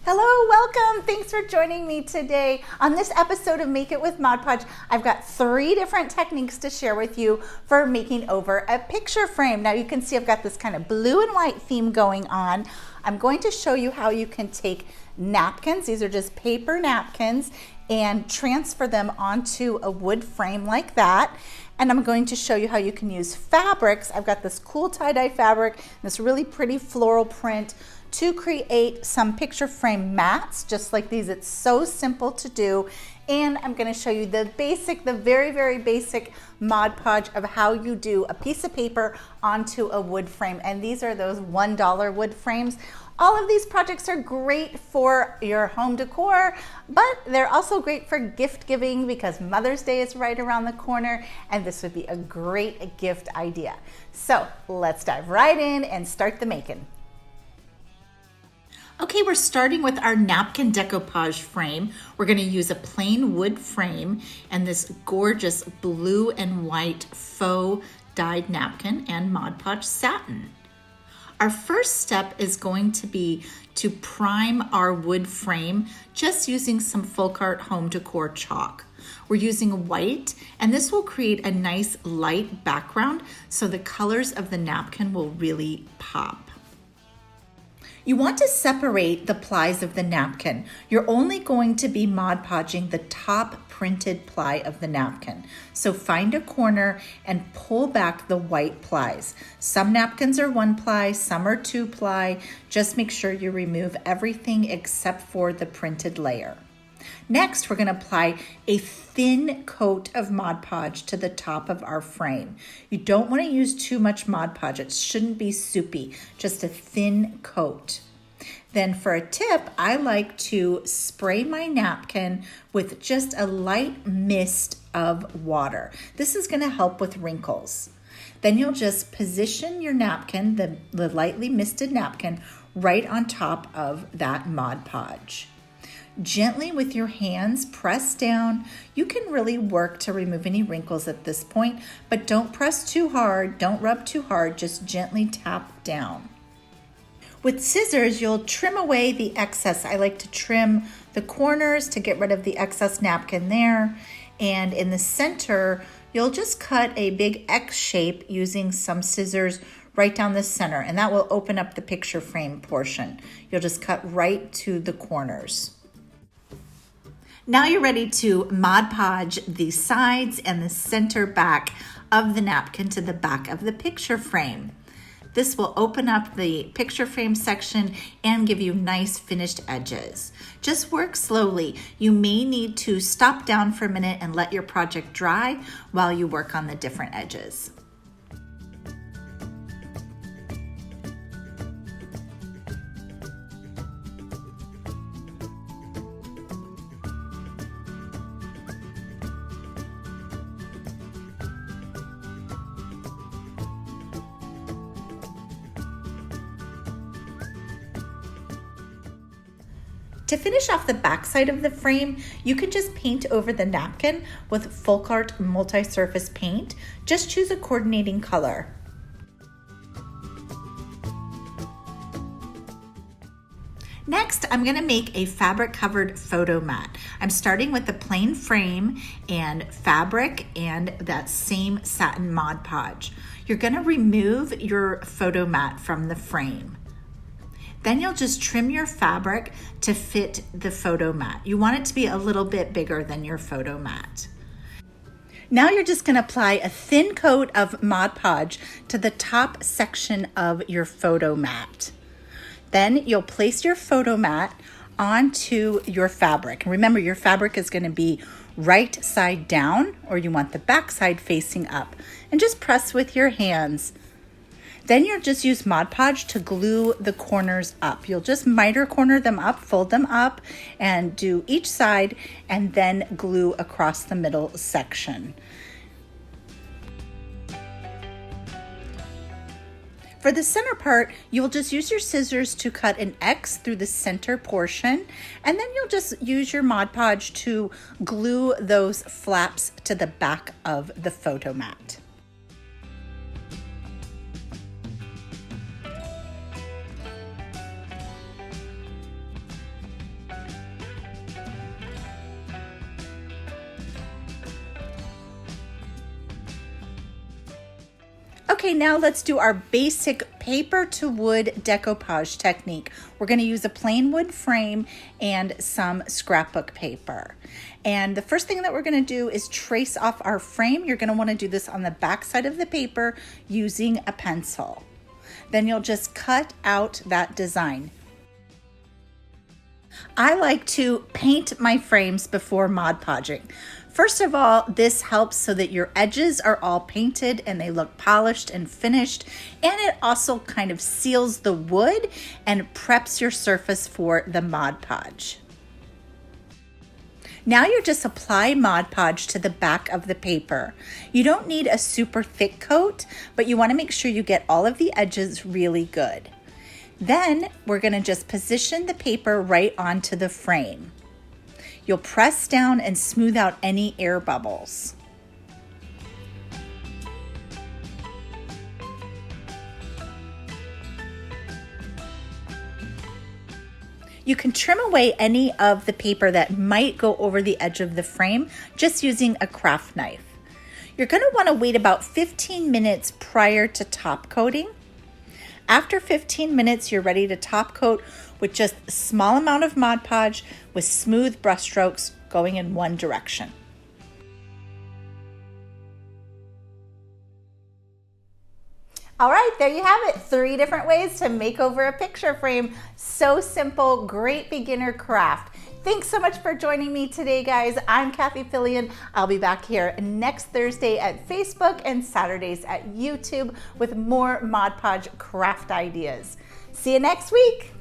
Hello, welcome. Thanks for joining me today. On this episode of Make It with Mod Podge, I've got 3 different techniques to share with you for making over a picture frame. Now you can see I've got this kind of blue and white theme going on. I'm going to show you how you can take napkins, these are just paper napkins, and transfer them onto a wood frame like that. And I'm going to show you how you can use fabrics. I've got this cool tie-dye fabric, this really pretty floral print to create some picture frame mats just like these. It's so simple to do. And I'm going to show you the very basic Mod Podge of how you do a piece of paper onto a wood frame. And these are those $1 wood frames. All of these projects are great for your home decor, but they're also great for gift giving because Mother's Day is right around the corner and this would be a great gift idea. So let's dive right in and start the making. Okay, we're starting with our napkin decoupage frame. We're going to use a plain wood frame and this gorgeous blue and white faux dyed napkin and Mod Podge Satin. Our first step is going to be to prime our wood frame just using some folk art home decor chalk. We're using white, and this will create a nice light background so the colors of the napkin will really pop. You want to separate the plies of the napkin. You're only going to be Mod Podging the top printed ply of the napkin. So find a corner and pull back the white plies. Some napkins are 1 ply, some are 2 ply. Just make sure you remove everything except for the printed layer. Next, we're going to apply a thin coat of Mod Podge to the top of our frame. You don't want to use too much Mod Podge. It shouldn't be soupy, just a thin coat. Then for a tip, I like to spray my napkin with just a light mist of water. This is going to help with wrinkles. Then you'll just position your napkin, the lightly misted napkin, right on top of that Mod Podge. Gently with your hands, press down. You can really work to remove any wrinkles at this point, but don't press too hard, don't rub too hard, just gently tap down. With scissors, you'll trim away the excess. I like to trim the corners to get rid of the excess napkin there. And in the center, you'll just cut a big X shape using some scissors right down the center, and that will open up the picture frame portion. You'll just cut right to the corners. Now you're ready to Mod Podge the sides and the center back of the napkin to the back of the picture frame. This will open up the picture frame section and give you nice finished edges. Just work slowly. You may need to stop down for a minute and let your project dry while you work on the different edges. To finish off the back side of the frame, you can just paint over the napkin with folk art multi-surface paint. Just choose a coordinating color. Next, I'm going to make a fabric covered photo mat. I'm starting with the plain frame and fabric and that same satin Mod Podge. You're going to remove your photo mat from the frame. Then you'll just trim your fabric to fit the photo mat. You want it to be a little bit bigger than your photo mat. Now you're just going to apply a thin coat of Mod Podge to the top section of your photo mat. Then you'll place your photo mat onto your fabric. Remember, your fabric is going to be right side down, or you want the back side facing up. And just press with your hands. Then you'll just use Mod Podge to glue the corners up. You'll just miter corner them up, fold them up, and do each side, and then glue across the middle section. For the center part, you'll just use your scissors to cut an X through the center portion, and then you'll just use your Mod Podge to glue those flaps to the back of the photo mat. Okay, now let's do our basic paper to wood decoupage technique. We're going to use a plain wood frame and some scrapbook paper. And the first thing that we're going to do is trace off our frame. You're going to want to do this on the back side of the paper using a pencil. Then you'll just cut out that design. I like to paint my frames before Mod Podging. First of all, this helps so that your edges are all painted and they look polished and finished, and it also kind of seals the wood and preps your surface for the Mod Podge. Now you just apply Mod Podge to the back of the paper. You don't need a super thick coat, but you want to make sure you get all of the edges really good. Then we're going to just position the paper right onto the frame. You'll press down and smooth out any air bubbles. You can trim away any of the paper that might go over the edge of the frame just using a craft knife. You're going to want to wait about 15 minutes prior to top coating. After 15 minutes, you're ready to top coat with just a small amount of Mod Podge with smooth brush strokes going in one direction. All right, there you have it. 3 different ways to make over a picture frame. So simple, great beginner craft. Thanks so much for joining me today, guys. I'm Cathie Fillion. I'll be back here next Thursday at Facebook and Saturdays at YouTube with more Mod Podge craft ideas. See you next week.